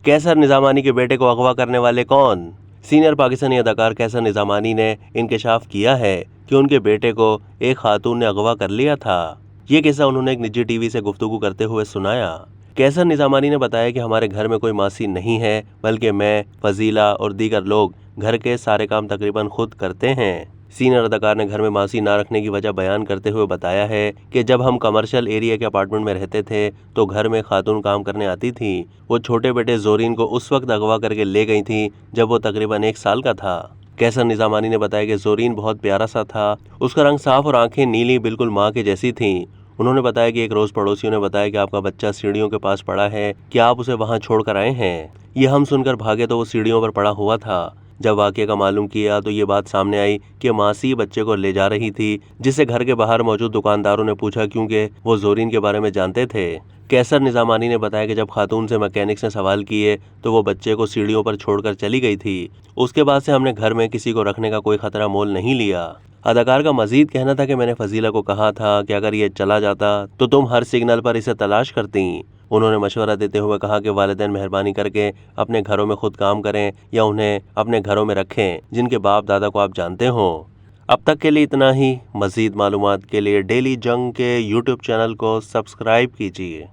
कैसर निजामानी के बेटे को अगवा करने वाले कौन? सीनियर पाकिस्तानी अदाकार कैसर निजामानी ने इंकशाफ किया है कि उनके बेटे को एक खातून ने अगवा कर लिया था। ये किस्सा उन्होंने एक निजी टीवी से गुफ्तगू करते हुए सुनाया। कैसर निजामानी ने बताया कि हमारे घर में कोई मासी नहीं है, बल्कि मैं, फजीला और दीगर लोग घर के सारे काम तकरीबन खुद करते हैं। सीनियर अदाकार ने घर में मासी ना रखने की वजह बयान करते हुए बताया है कि जब हम कमर्शियल एरिया के अपार्टमेंट में रहते थे तो घर में खातून काम करने आती थी। वो छोटे बेटे जोरीन को उस वक्त अगवा करके ले गई थी जब वो तकरीबन 1 साल का था। कैसर निजामानी ने बताया कि जोरीन बहुत प्यारा सा था, उसका रंग साफ और आंखें नीली बिल्कुल माँ के जैसी थीं। उन्होंने बताया कि एक रोज पड़ोसियों ने बताया कि आपका बच्चा सीढ़ियों के पास पड़ा है, क्या आप उसे वहां छोड़ कर आए हैं? ये हम सुनकर भागे तो वो सीढ़ियों पर पड़ा हुआ था। जब वाकये का मालूम किया तो ये बात सामने आई कि मासी बच्चे को ले जा रही थी, जिससे घर के बाहर मौजूद दुकानदारों ने पूछा क्योंकि वो जोरीन के बारे में जानते थे। कैसर निजामानी ने बताया कि जब खातून से मैकेनिक्स ने सवाल किए तो वो बच्चे को सीढ़ियों पर छोड़कर चली गई थी। उसके बाद से हमने घर में किसी को रखने का कोई खतरा मोल नहीं लिया। अदाकार का मजीद कहना था कि मैंने फजीला को कहा था कि अगर ये चला जाता तो तुम हर सिग्नल पर इसे तलाश करती। उन्होंने मशवरा देते हुए कहा कि वालिदैन मेहरबानी करके अपने घरों में खुद काम करें या उन्हें अपने घरों में रखें जिनके बाप दादा को आप जानते हो। अब तक के लिए इतना ही। मजीद मालूमात के लिए डेली जंग के यूट्यूब चैनल को सब्सक्राइब कीजिए।